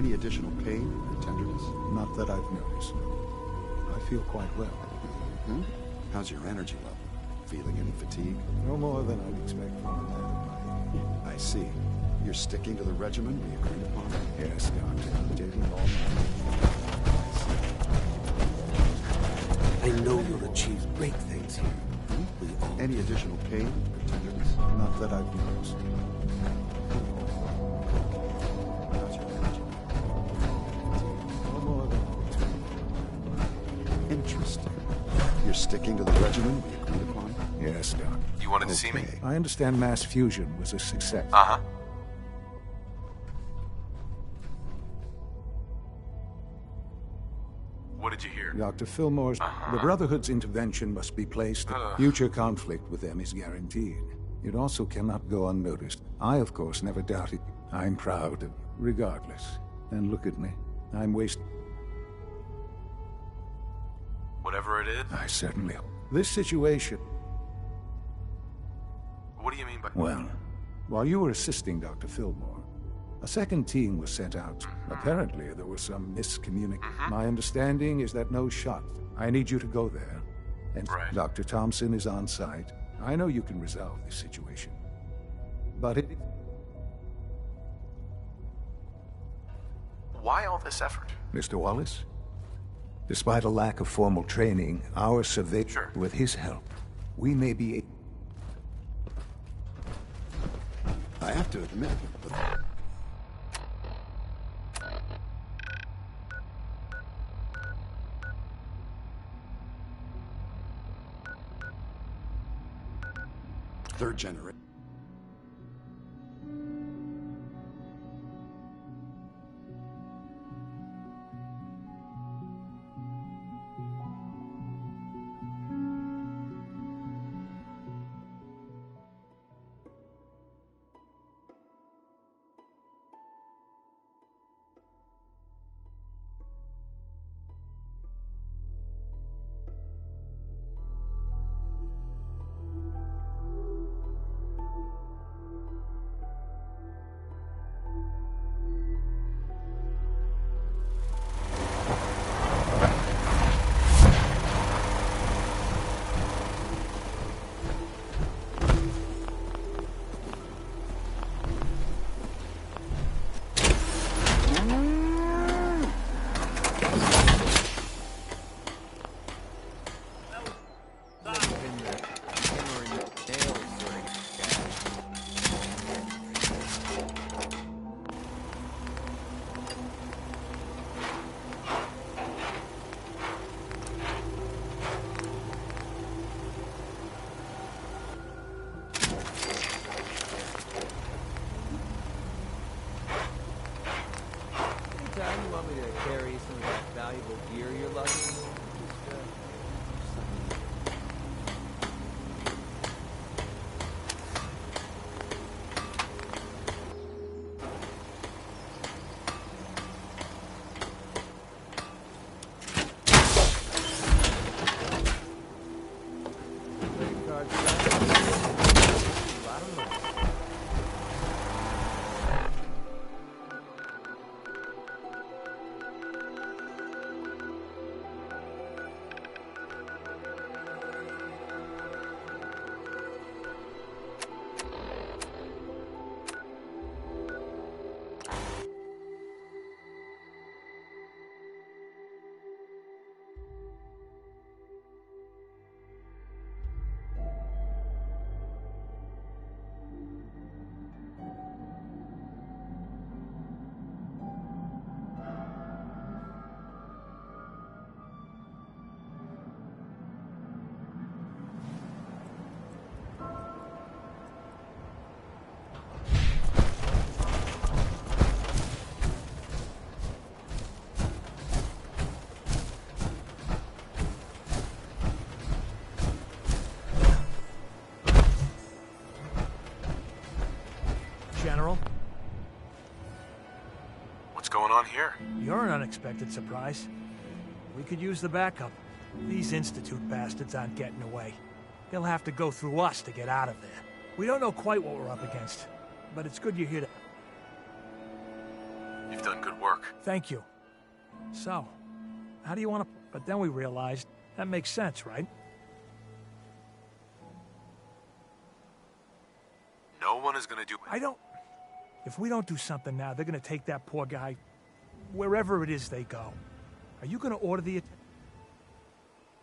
Any additional pain or tenderness? Not that I've noticed. I feel quite well. Hmm? How's your energy level? Feeling any fatigue? No more than I'd expect from a man. I see. You're sticking to the regimen we agreed upon? Yes, Doctor. I'm taking all my... I know you'll achieve great things here. We all... Any additional pain or tenderness? Not that I've noticed. How's your energy level? No more than I'd expect. Interesting. You're sticking to the regimen we agreed upon? Yes, Doc. You wanted to see me? I understand mass fusion was a success. Uh-huh. What did you hear? Dr. Fillmore's... The Brotherhood's intervention must be placed. Future conflict with them is guaranteed. It also cannot go unnoticed. I, of course, never doubted. I'm proud, regardless. And look at me. I'm wasting... Whatever it is? I certainly... This situation... What do you mean by... Well, while you were assisting Dr. Fillmore, a second team was sent out. Apparently, there was some miscommunication. My understanding is that no shot. I need you to go there. And Dr. Thompson is on site. I know you can resolve this situation. But it... Why all this effort? Mr. Wallace? Despite a lack of formal training, our surveyor, with his help, we may be... I have to admit, but... Third generation. You want me to carry some of that valuable gear you're lugging? General? What's going on here? You're an unexpected surprise. We could use the backup. These Institute bastards aren't getting away. They'll have to go through us to get out of there. We don't know quite what we're up against, but it's good you're here to... You've done good work. Thank you. So, how do you want to... But then we realized, that makes sense, right? No one is gonna do it. I don't... If we don't do something now, they're gonna take that poor guy wherever it is they go. Are you gonna order the...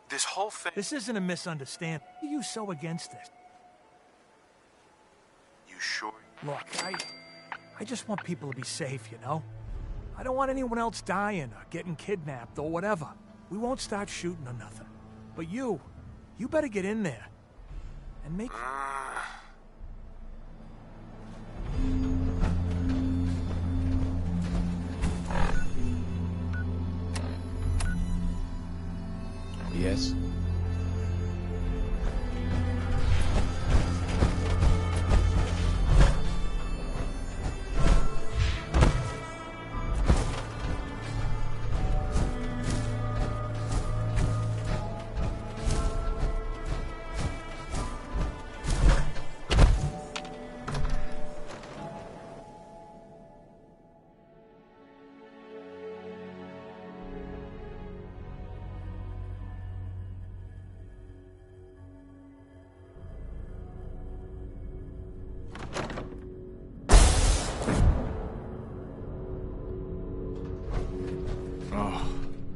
This whole thing... This isn't a misunderstanding. Why are you so against this? You sure? Look, I just want people to be safe, you know? I don't want anyone else dying or getting kidnapped or whatever. We won't start shooting or nothing. But you better get in there. And make... Yes?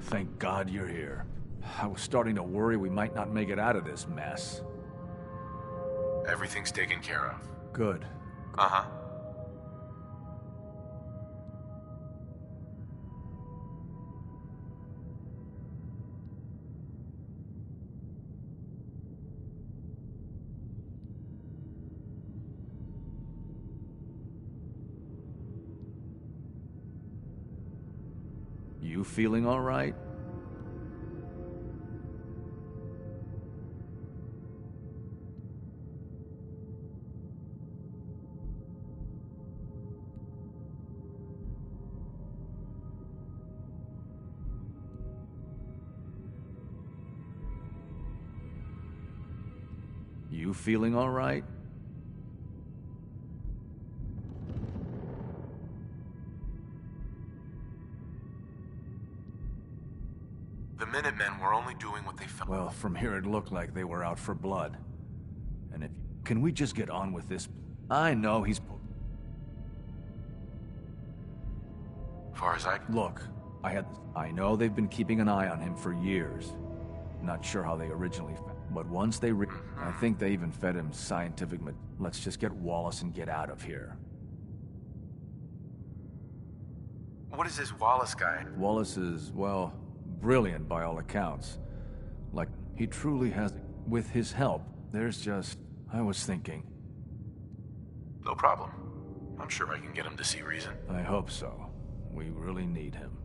Thank God you're here. I was starting to worry we might not make it out of this mess. Everything's taken care of. Good. Uh-huh. You feeling all right? You feeling all right? The Minutemen were only doing what they felt. Well, from here it looked like they were out for blood. And if... Can we just get on with this? I know he's... Far as I... Look, I know they've been keeping an eye on him for years. Not sure how they originally... But once they... I think they even fed him scientific... Let's just get Wallace and get out of here. What is this Wallace guy? Wallace is, well, brilliant by all accounts. Like, he truly has... With his help, there's just... I was thinking... No problem. I'm sure I can get him to see reason. I hope so. We really need him.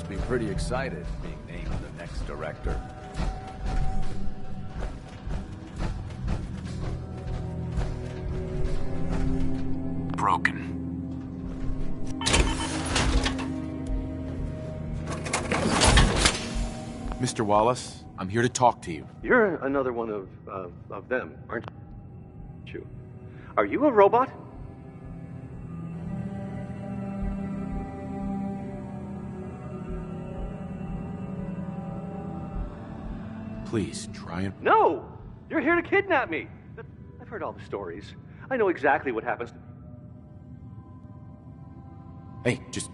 must be pretty excited being named the next director. Broken. Mr. Wallace, I'm here to talk to you. You're another one of them, aren't you? Are you a robot? Please, try and... No! You're here to kidnap me! I've heard all the stories. I know exactly what happens. Hey, just...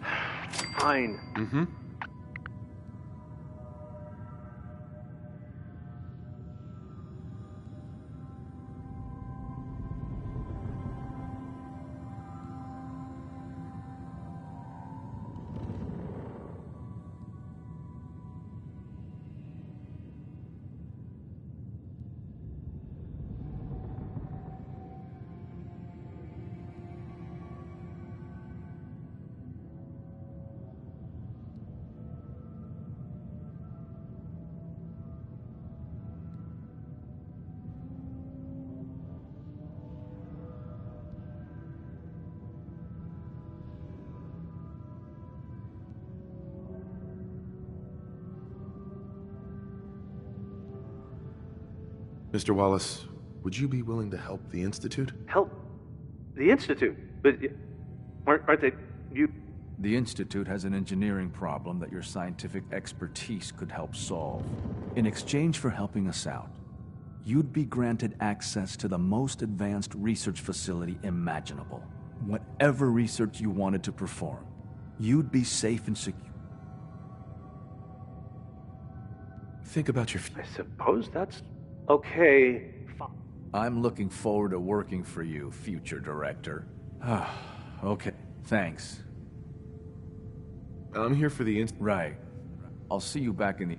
Fine. Mm-hmm. Mr. Wallace, would you be willing to help the Institute? Help? The Institute? But aren't they... you... The Institute has an engineering problem that your scientific expertise could help solve. In exchange for helping us out, you'd be granted access to the most advanced research facility imaginable. Whatever research you wanted to perform, you'd be safe and secure. Think about your... I suppose that's... okay. I'm looking forward to working for you, future director. Okay, thanks. I'm here for the Right. I'll see you back in the...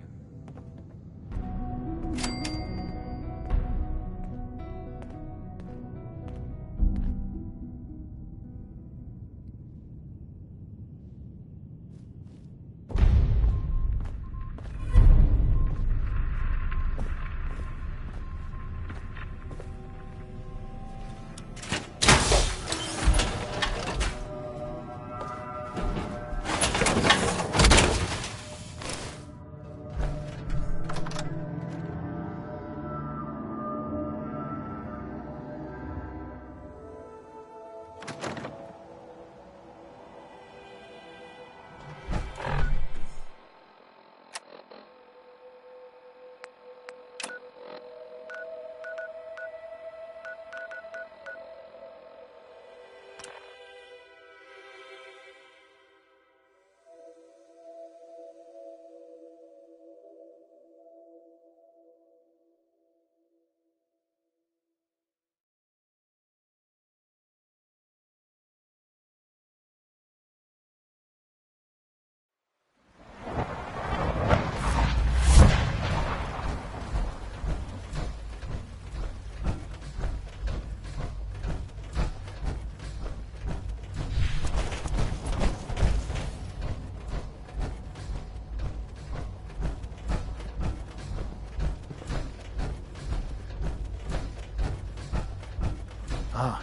Ah,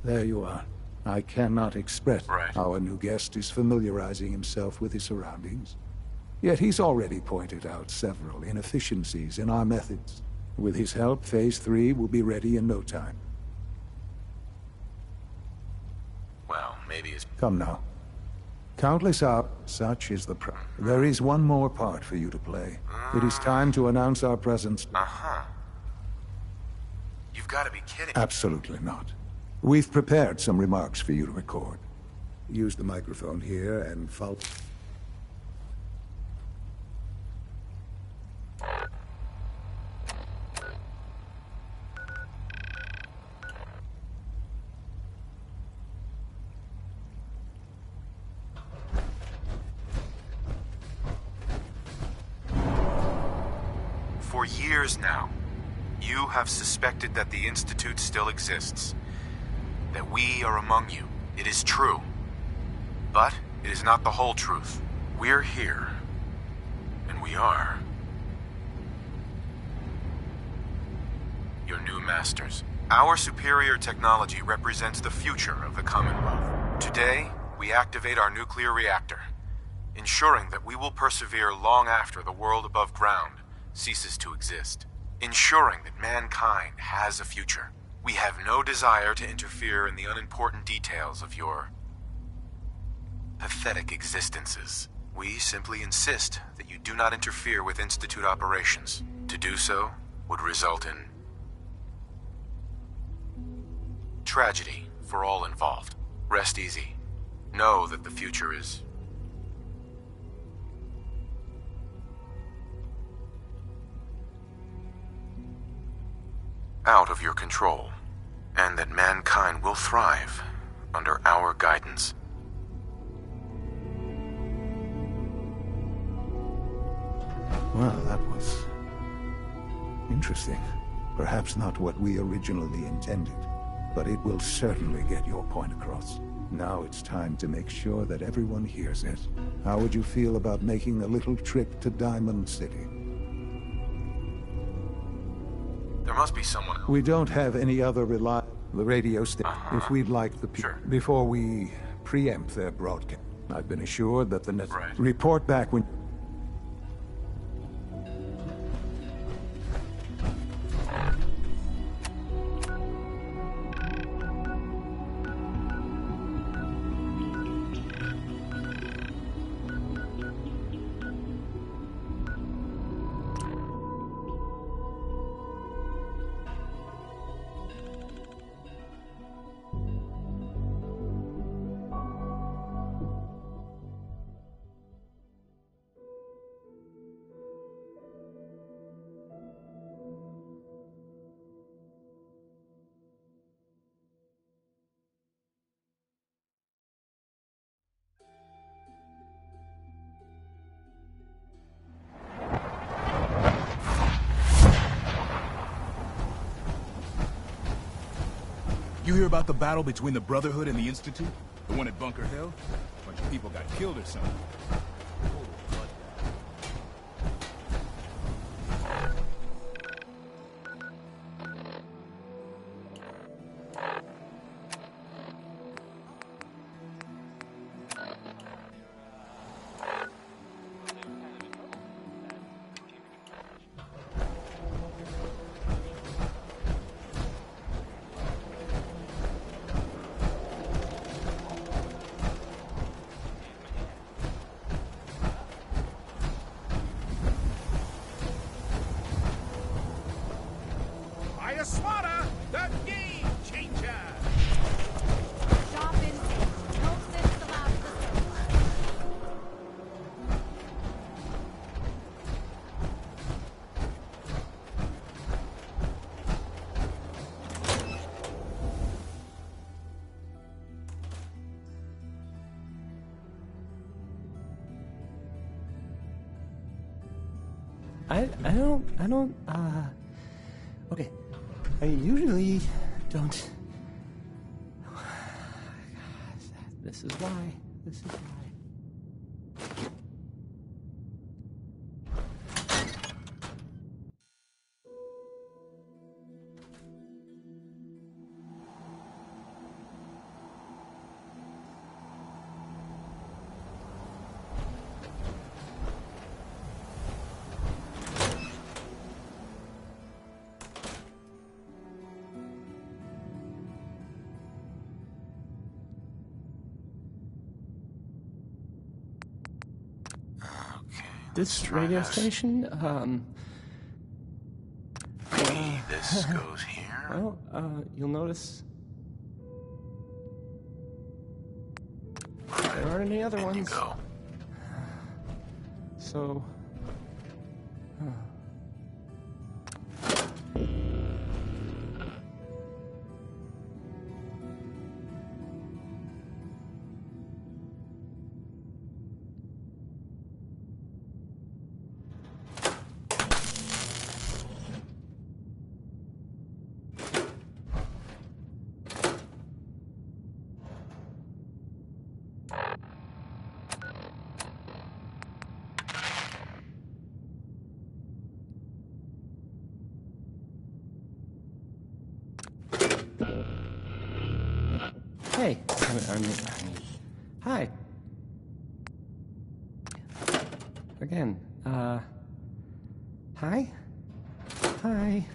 there you are. I cannot express how our new guest is familiarizing himself with his surroundings. Yet he's already pointed out several inefficiencies in our methods. With his help, Phase 3 will be ready in no time. Well, maybe it's... Come now. Countless hours, such is the There is one more part for you to play. It is time to announce our presence. Uh-huh. You've got to be kidding. Absolutely not. We've prepared some remarks for you to record. Use the microphone here and follow. For years now, you have suspected that the Institute still exists. That we are among you. It is true. But it is not the whole truth. We're here. And we are your new masters. Our superior technology represents the future of the Commonwealth. Today, we activate our nuclear reactor, ensuring that we will persevere long after the world above ground ceases to exist. Ensuring that mankind has a future. We have no desire to interfere in the unimportant details of your pathetic existences. We simply insist that you do not interfere with Institute operations. To do so would result in tragedy for all involved. Rest easy. Know that the future is out of your control, and that mankind will thrive under our guidance. Well, that was interesting. Perhaps not what we originally intended, but it will certainly get your point across. Now it's time to make sure that everyone hears it. How would you feel about making a little trip to Diamond City? There must be someone else. We don't have any other reliable radio station. If we'd like the people before we preempt their broadcast. I've been assured that the net report back when. You hear about the battle between the Brotherhood and the Institute? The one at Bunker Hill? A bunch of people got killed or something. Okay. I usually don't... This is why. This radio station, This goes here. Well, you'll notice there aren't any other ones. Go. So, Hey, hi. Again, hi? Hi.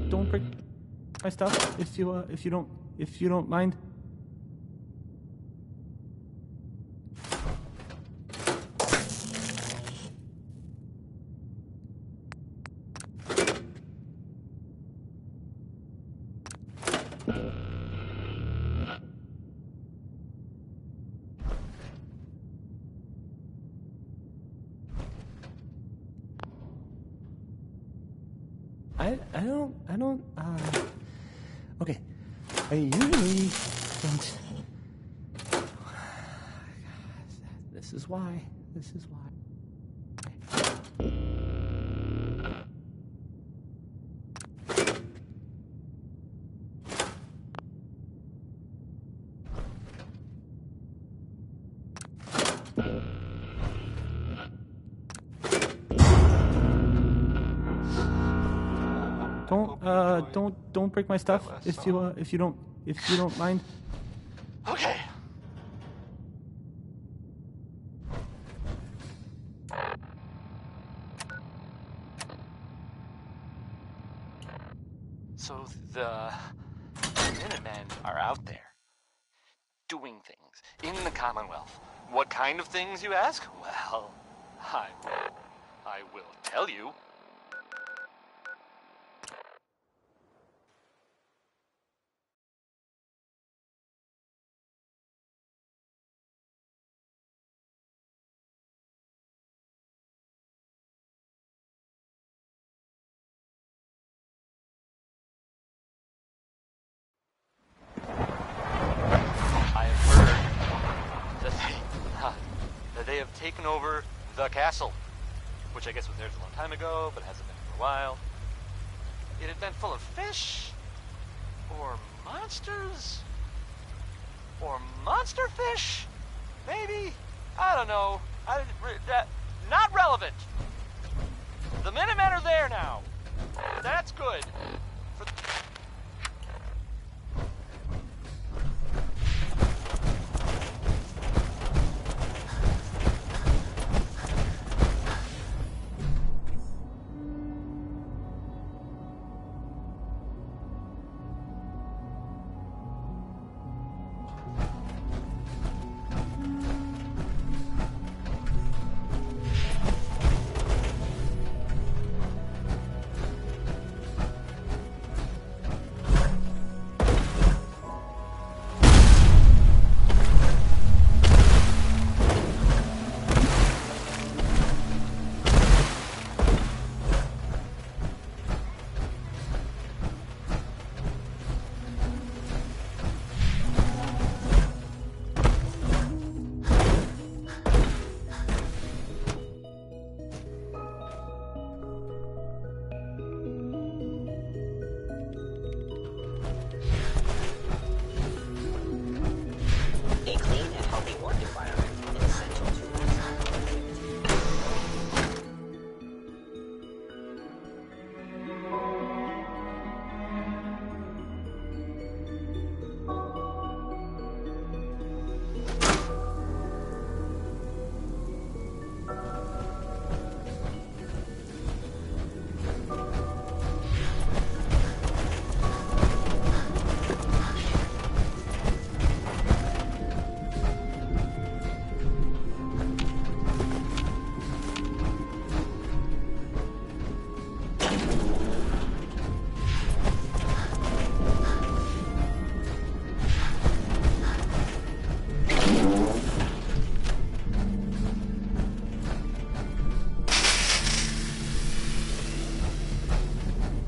Don't break my stuff if you don't mind. I don't, okay. I usually don't. This is why. Don't break my stuff if you don't mind. Okay. So the Minutemen are out there doing things in the Commonwealth. What kind of things, you ask? Well, I will tell you. That they have taken over the castle, which I guess was theirs a long time ago, but hasn't been for a while. It had been full of fish, or monsters, or monster fish, maybe? I don't know. Not relevant. The Minutemen are there now. That's good.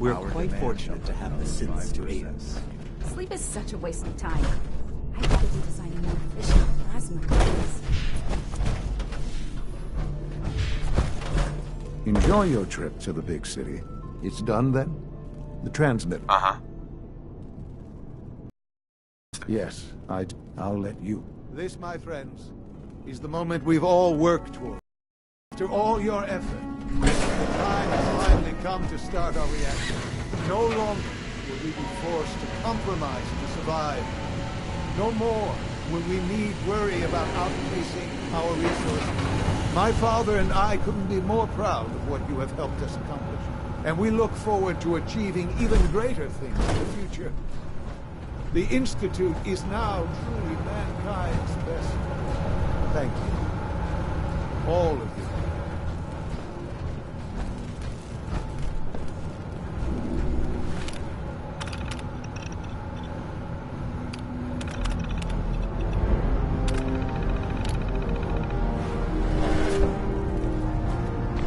We're quite fortunate to have the synths to aid us. Sleep is such a waste of time. I gotta be designing more efficient plasma grenades. Enjoy your trip to the big city. It's done then? The transmitter. Uh-huh. Yes, I'll let you. This, my friends, is the moment we've all worked toward. After all your effort, the time has finally come to start our reaction. No longer will we be forced to compromise to survive. No more will we need worry about outpacing our resources. My father and I couldn't be more proud of what you have helped us accomplish. And we look forward to achieving even greater things in the future. The Institute is now truly mankind's best. Thank you. All of you.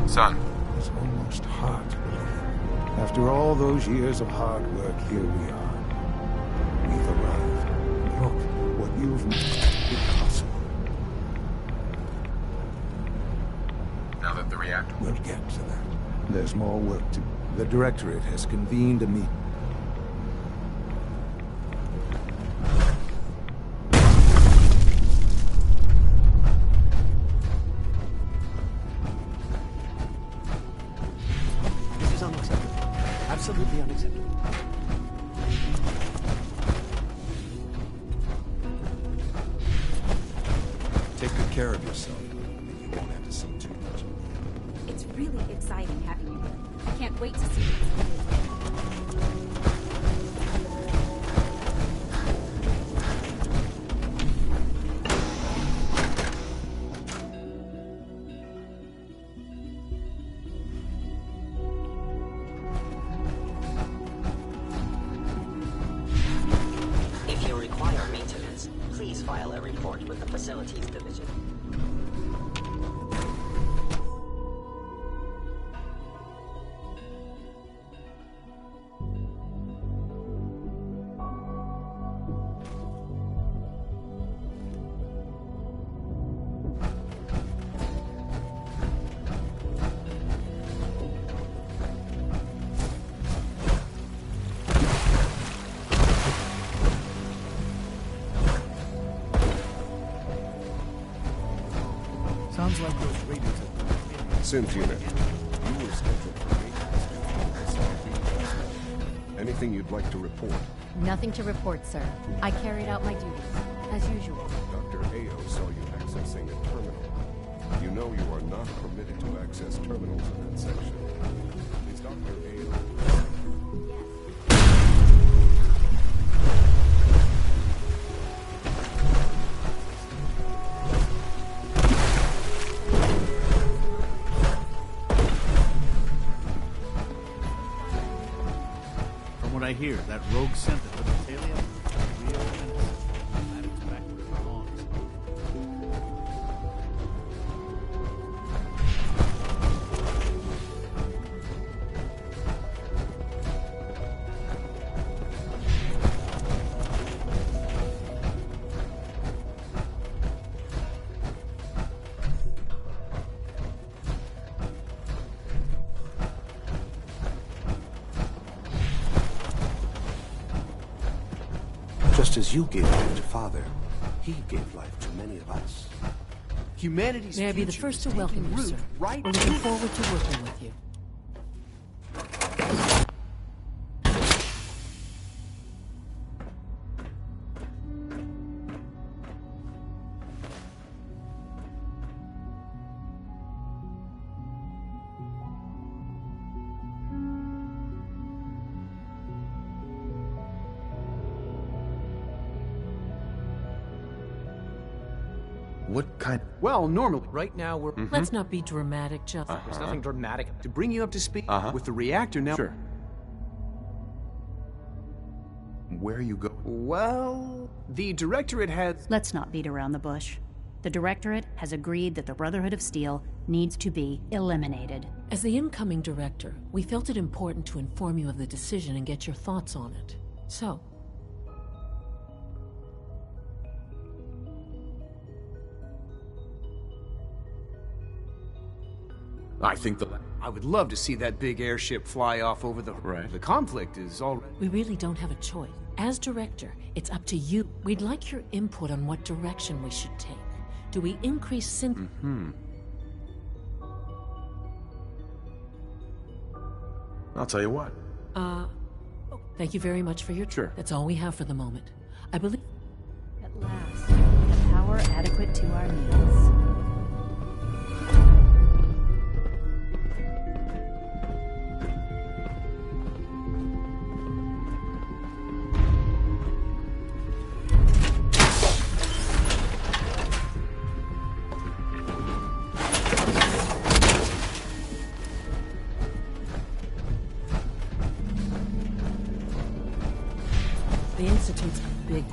Son. It's almost hard to believe. After all those years of hard work, here we are. We've arrived. Look, what you've made possible. Now that the reactor... We'll get to that. There's more work to... The Directorate has convened a meeting. This is unacceptable. Absolutely unacceptable. Take good care of yourself. You won't have to see too much. It's really exciting having you here. I can't wait to see you. If you require maintenance, please file a report with the Facilities Division. Sounds like those radios have... Synth unit, you were scheduled for maintenance duty. Anything you'd like to report? Nothing to report, sir. I carried out my duties, as usual. Dr. Ao saw you accessing a terminal. You know you are not permitted to access terminals in that section. Is Dr. Ao... From what I hear, that rogue synth at the Natalia, real menace. Glad it's back where it belongs. Just as you gave life to Father, he gave life to many of us. Humanity's May I be the future first is to welcome taking you, root sir. right We're looking forward to working with you. What kind? Well, normally, right now we're. Let's not be dramatic, just... There's nothing dramatic. To bring you up to speed with the reactor now. Sure. Where you go? Well, the Directorate has. Let's not beat around the bush. The Directorate has agreed that the Brotherhood of Steel needs to be eliminated. As the incoming director, we felt it important to inform you of the decision and get your thoughts on it. So, I think the... I would love to see that big airship fly off over the... Right. The conflict is already... We really don't have a choice. As director, it's up to you. We'd like your input on what direction we should take. Do we increase I'll tell you what. Thank you very much for your... Sure. That's all we have for the moment. I believe... At last, we have power adequate to our needs. The Institute's big.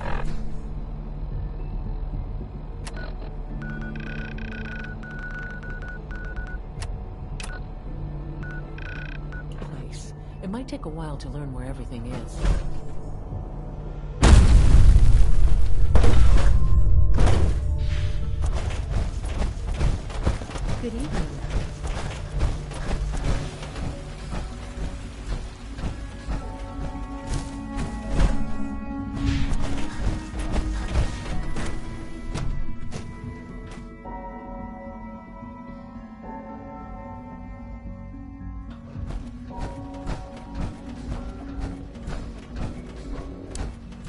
Place. It might take a while to learn where everything is. Good evening.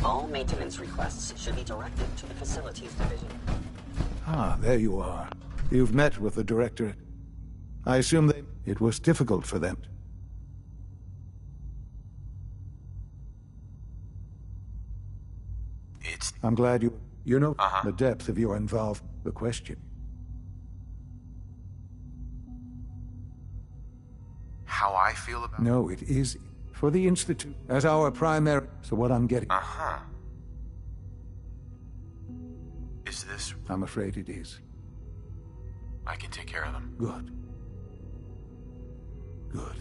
All maintenance requests should be directed to the Facilities Division. Ah, there you are. You've met with the Directorate. I assume it was difficult for them. I'm glad you know the depth of your involvement. The question. How I feel about... No, it is for the Institute as our primary. So what I'm getting. Is this... I'm afraid it is. I can take care of them. Good. Good.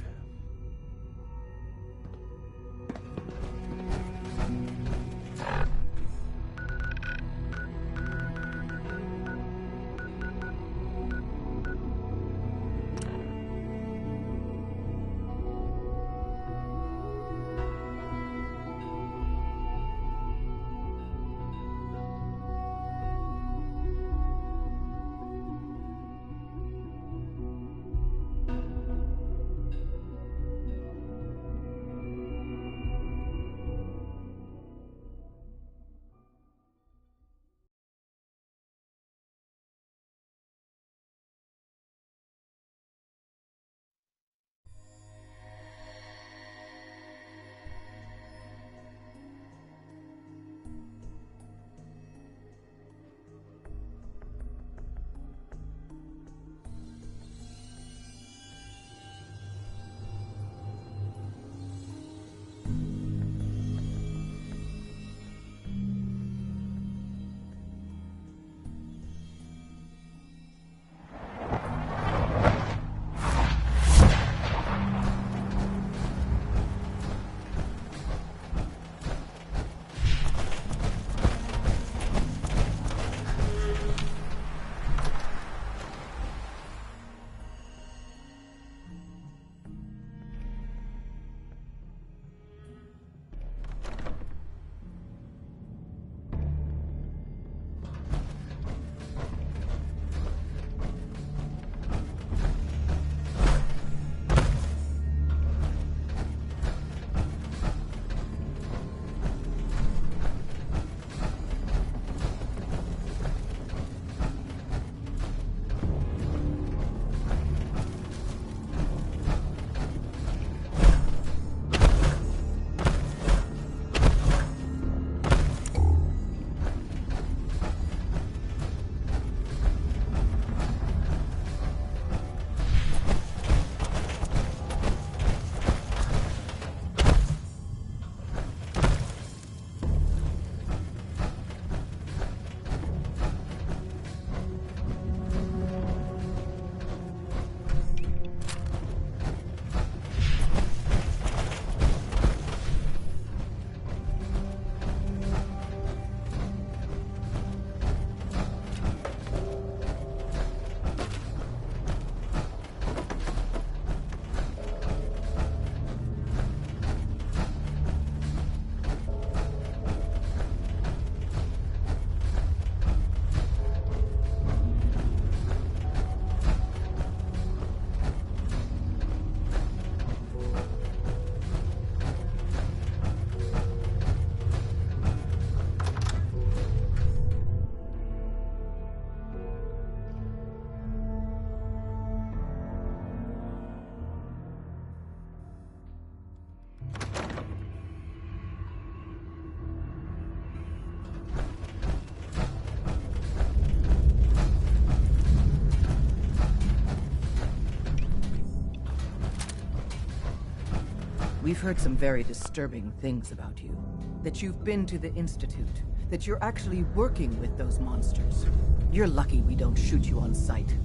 We've heard some very disturbing things about you. That you've been to the Institute. That you're actually working with those monsters. You're lucky we don't shoot you on sight.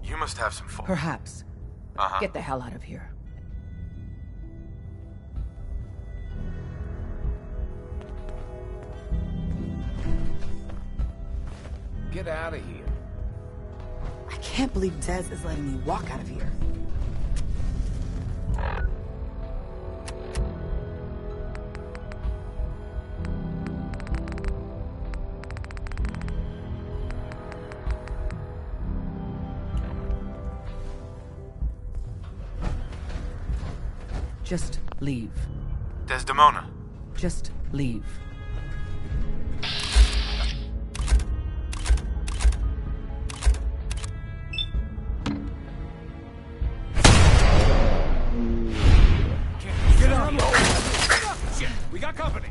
You must have some Perhaps. Get the hell out of here. Get out of here. I can't believe Dez is letting me walk out of here. Just leave. Desdemona. Just leave. Get up! Shit, we got company.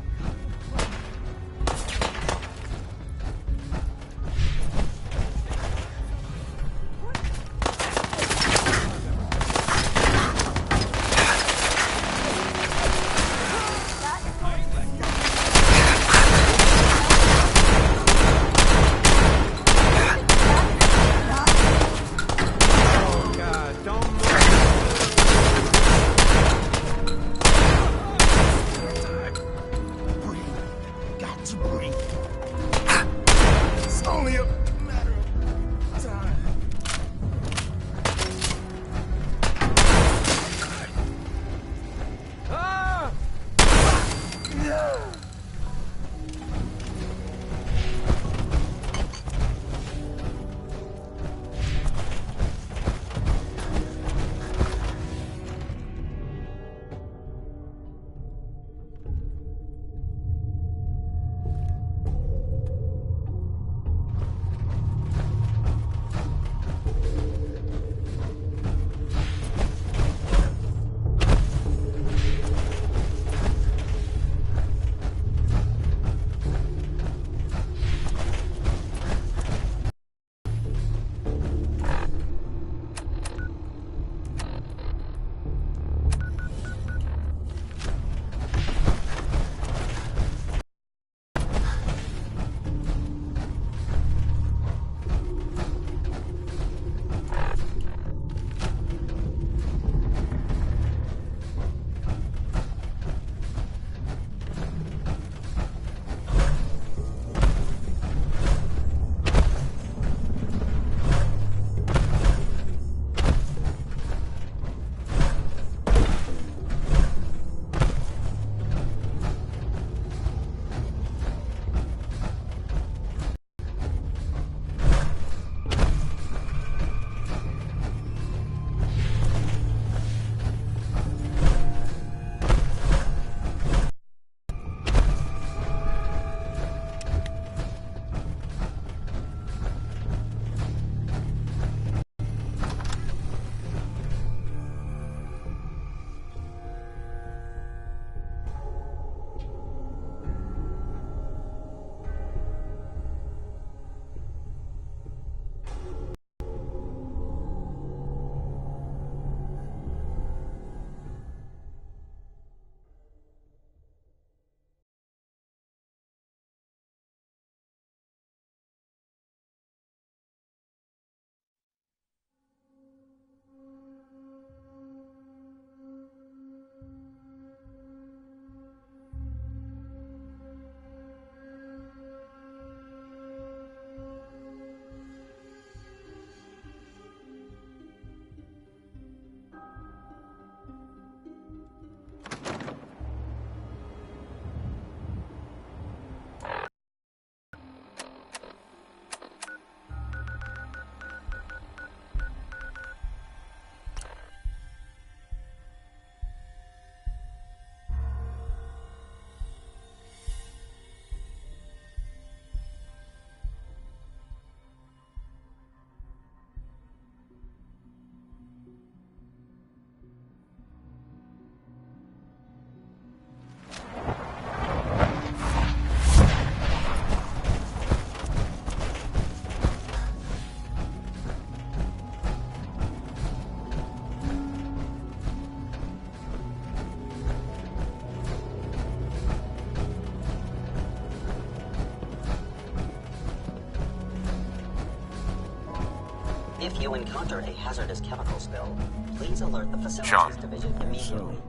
If you encounter a hazardous chemical spill, please alert the facilities division immediately. So,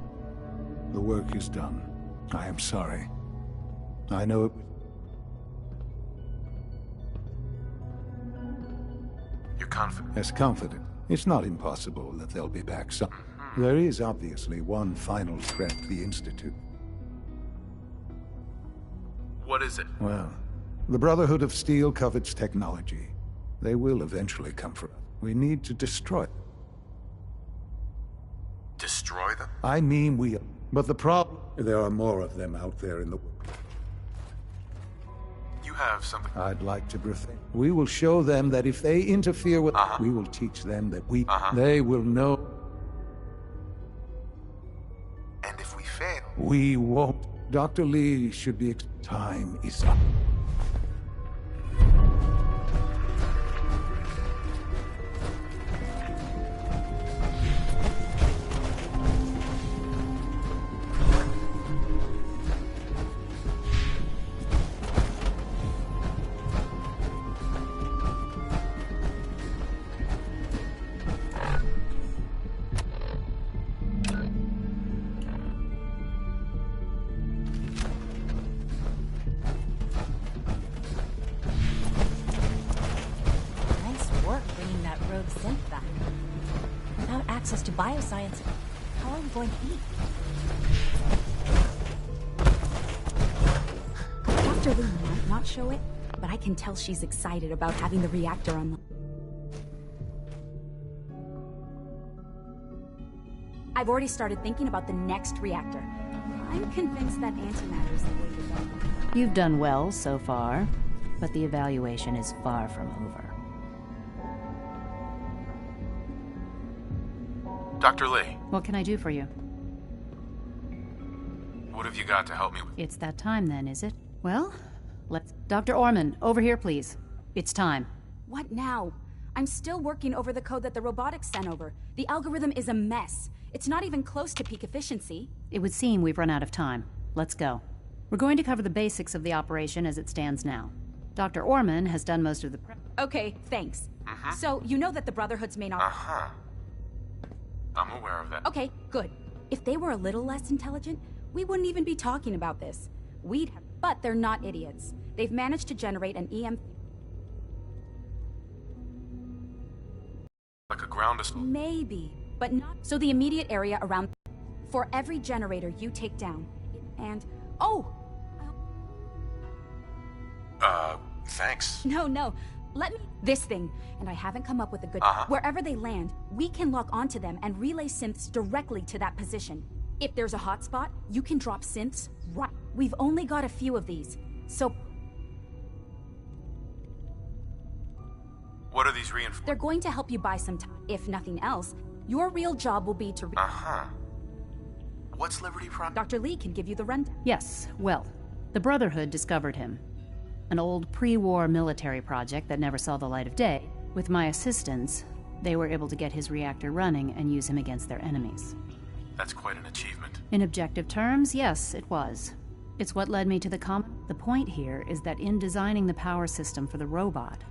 the work is done. I am sorry. I know it... You're confident? As confident. It's not impossible that they'll be back some... There is obviously one final threat to the Institute. What is it? Well, the Brotherhood of Steel covets technology. They will eventually come for us. We need to destroy them. Destroy them? I mean we... But the problem... There are more of them out there in the world. You have something... I'd like to brief them. We will show them that if they interfere with... We will teach them that we... They will know... And if we fail... We won't. Dr. Lee should be... Time is up. Access to bioscience. How are we going to eat? Dr. Lee might not show it, but I can tell she's excited about having the reactor on the... I've already started thinking about the next reactor. I'm convinced that antimatter is the way to go. You've done well so far, but the evaluation is far from over. Dr. Lee. What can I do for you? What have you got to help me with? It's that time then, is it? Well, let's... Dr. Orman, over here, please. It's time. What now? I'm still working over the code that the robotics sent over. The algorithm is a mess. It's not even close to peak efficiency. It would seem we've run out of time. Let's go. We're going to cover the basics of the operation as it stands now. Dr. Orman has done most of the prep. Okay, thanks. So, you know that the Brotherhood's main I'm aware of that. Okay, good. If they were a little less intelligent, we wouldn't even be talking about this. We'd have... But they're not idiots. They've managed to generate an EM... Like a ground... Maybe, but not... So the immediate area around... For every generator you take down. And... Oh! Thanks. No. Let me... This thing. And I haven't come up with a good... Wherever they land, we can lock onto them and relay synths directly to that position. If there's a hotspot, you can drop synths right... We've only got a few of these, so... What are these reinforcements? They're going to help you buy some time. If nothing else, your real job will be to... What's Liberty Prime? Dr. Lee can give you the rundown. Yes, well, the Brotherhood discovered him. An old pre-war military project that never saw the light of day. With my assistance, they were able to get his reactor running and use him against their enemies. That's quite an achievement. In objective terms, yes, it was. It's what led me to the The point here is that in designing the power system for the robot,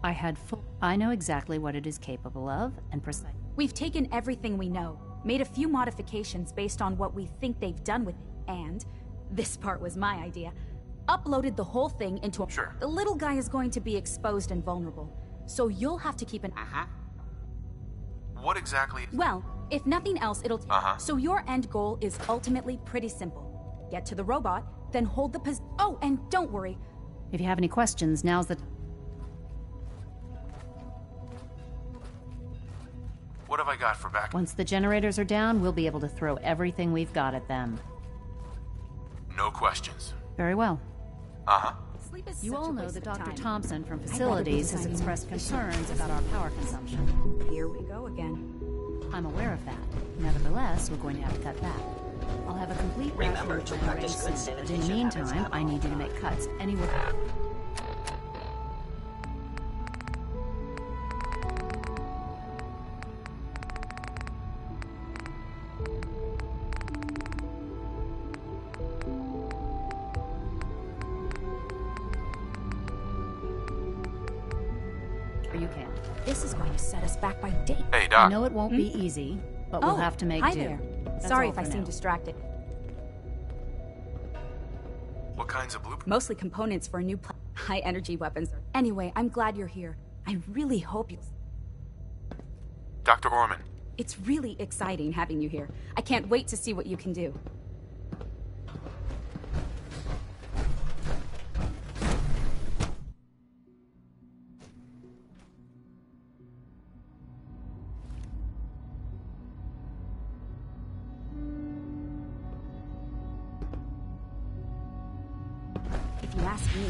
I know exactly what it is capable of, and precise. We've taken everything we know, made a few modifications based on what we think they've done with it, and, this part was my idea, uploaded the whole thing into a... Sure. The little guy is going to be exposed and vulnerable, so you'll have to keep an... What exactly... Well, if nothing else, it'll... So your end goal is ultimately pretty simple. Get to the robot, then hold the Oh, and don't worry. If you have any questions, now's the... What have I got for back? Once the generators are down, we'll be able to throw everything we've got at them. No questions. Very well. Sleep is You all know that Dr. Time. Thompson from Facilities has expressed concerns about our power consumption. Here we go again. I'm aware of that. Nevertheless, we're going to have to cut back. I'll have a complete Remember ration to plan ready practice good soon, but in the sanitation habits meantime, at I need you to all make cuts anywhere. This This is going to set us back by days. Hey, I Doc. know it won't be easy, but we'll have to make hi do. there. That's Sorry all if I for seem now. distracted. What kinds of blueprints? Mostly components for a new high-energy weapons. Anyway, I'm glad you're here. I really hope you... Dr. Orman. It's really exciting having you here. I can't wait to see what you can do. If you ask me...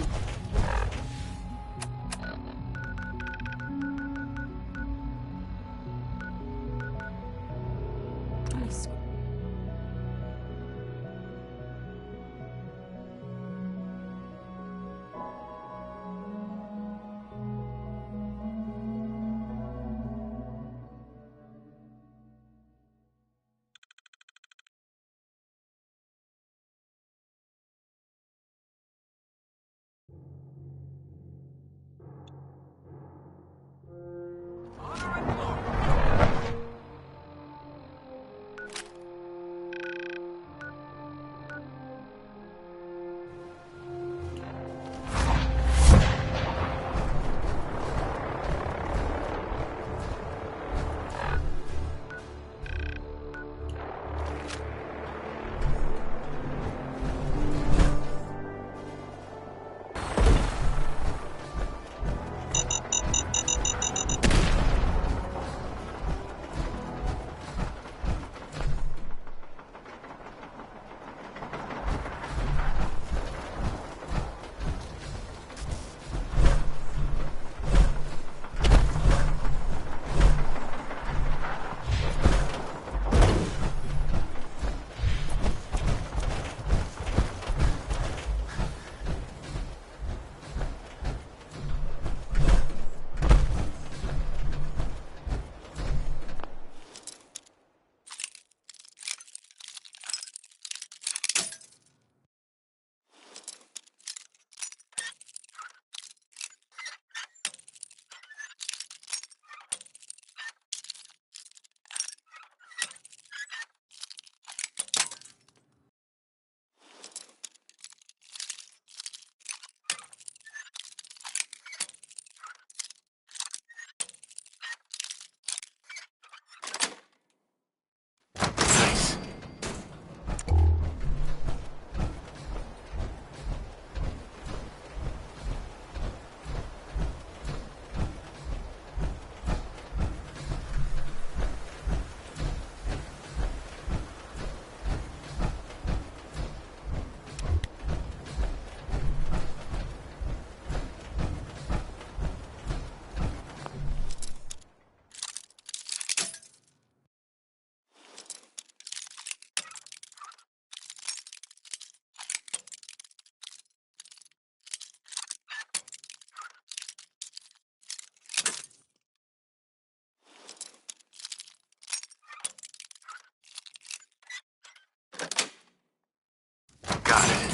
Got it.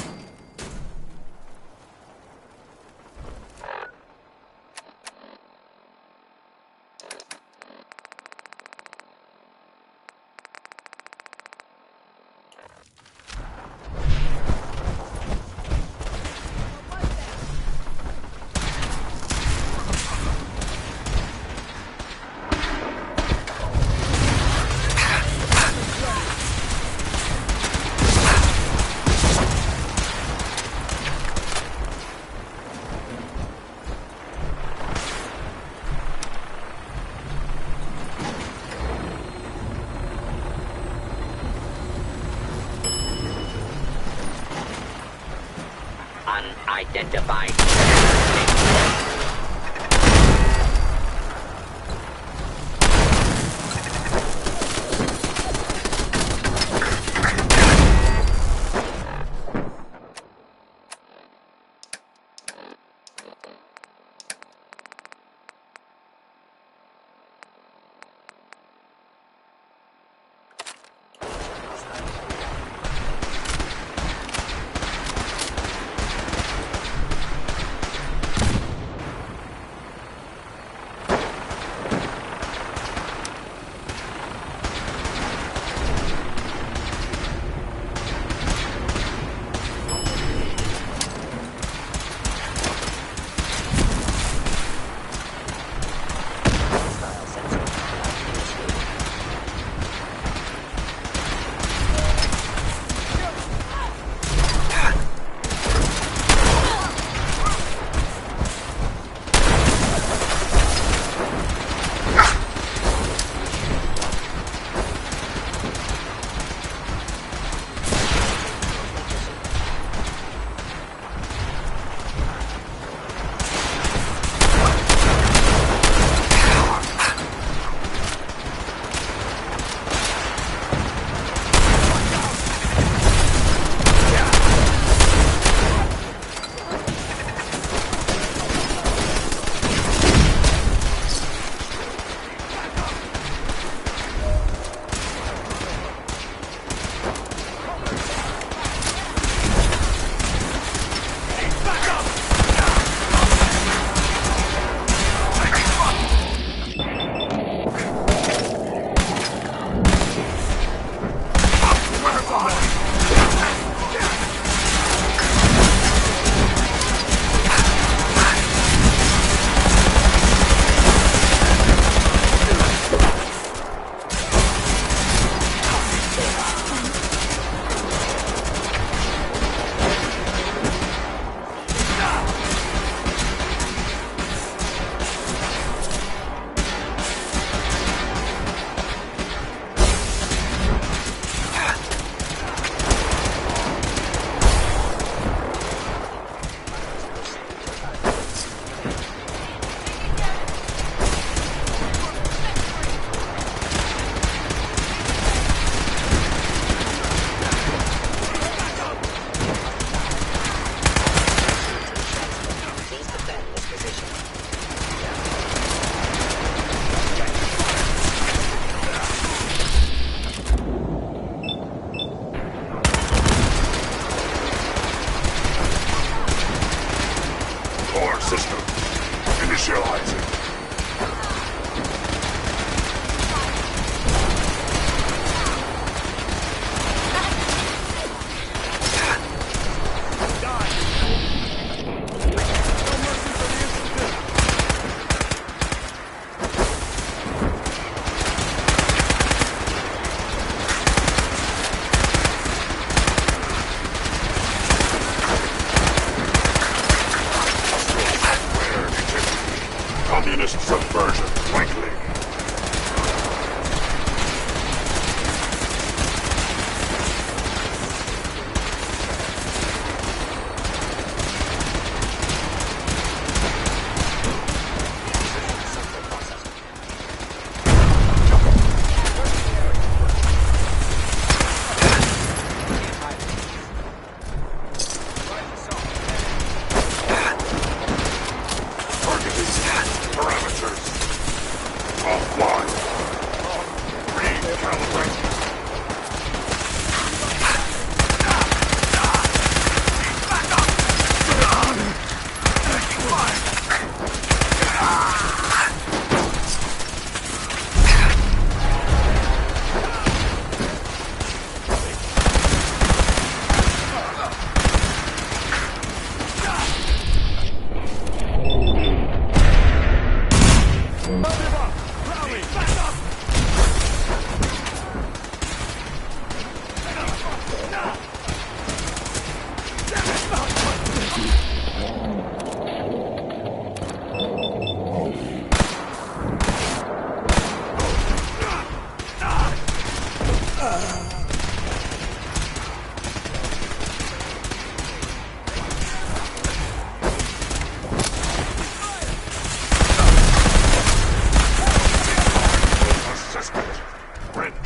Unidentified.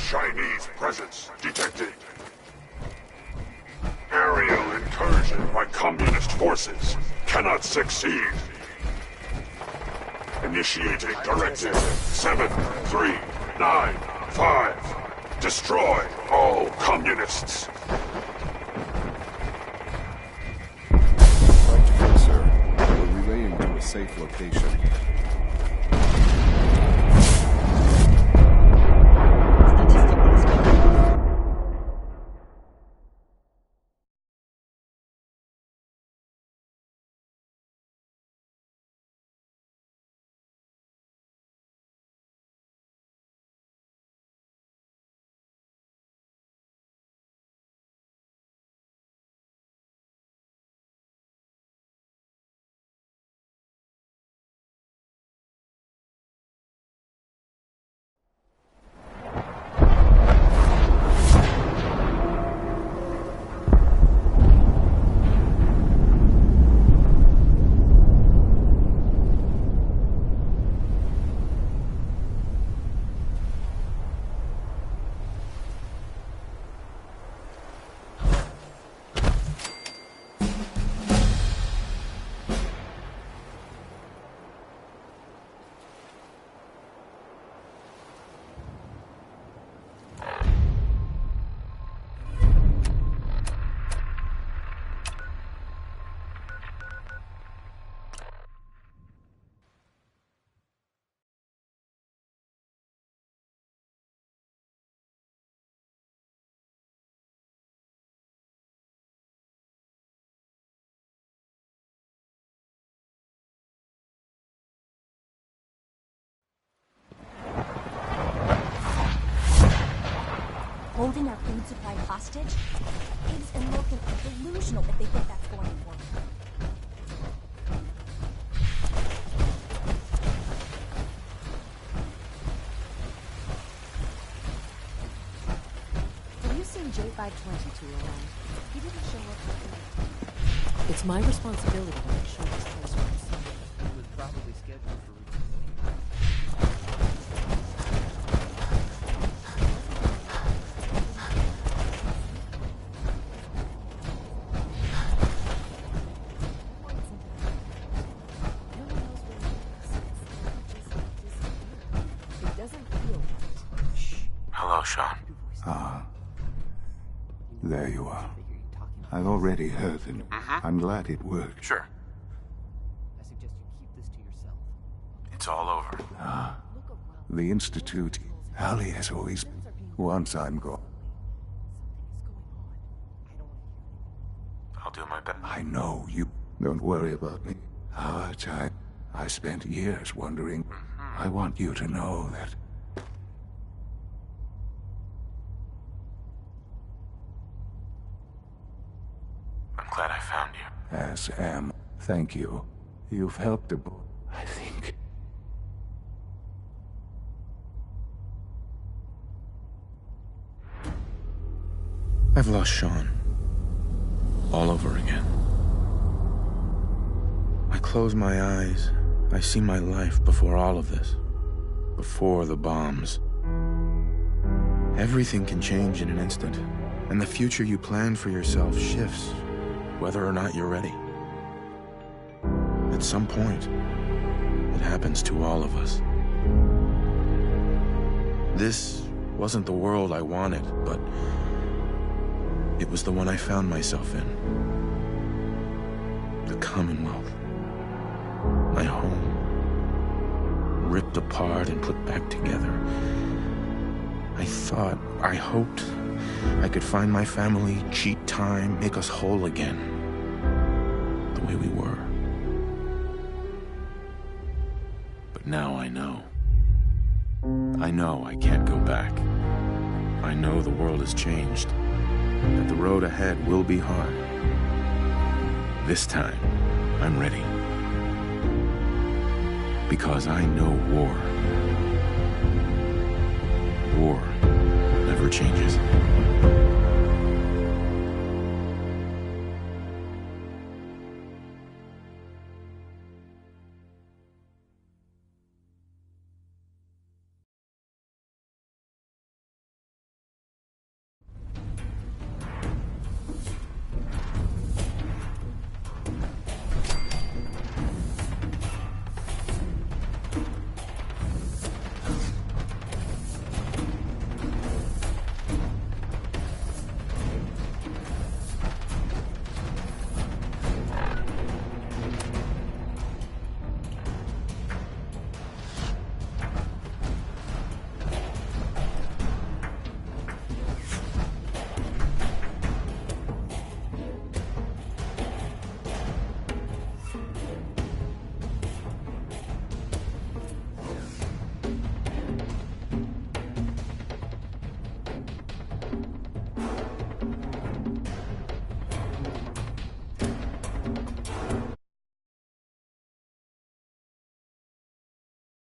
Chinese presence detected. Aerial incursion by communist forces cannot succeed. Initiating Directive 7395. Destroy all communists. Right, sir. We're relaying to a safe location. Holding our food supply hostage? Abe's and Logan are delusional if they think that's going to work. Have you seen J522 around? He didn't show up. It's my responsibility to make sure this place works. He was probably scheduled for routine. Hello, Sean. Ah. There you are. I've already heard it. I'm glad it worked. Sure. I suggest you keep this to yourself. It's all over. Ah. The Institute. Ali has always... Once I'm gone. I'll do my best. I know you. Don't worry about me. Our time. I spent years wondering. I want you to know that... I'm glad I found you. As am. Thank you. You've helped a boy, I think. I've lost Sean. All over again. I close my eyes. I see my life before all of this. Before the bombs. Everything can change in an instant. And the future you plan for yourself shifts, whether or not you're ready. At some point, it happens to all of us. This Wasn't the world I wanted, but it was the one I found myself in. The Commonwealth. My home. Ripped apart and put back together. I hoped I could find my family, cheat time, make us whole again. The way we were. But now I know. I know I can't go back. I know the world has changed. That the road ahead will be hard. This time, I'm ready. Because I know war. War never changes.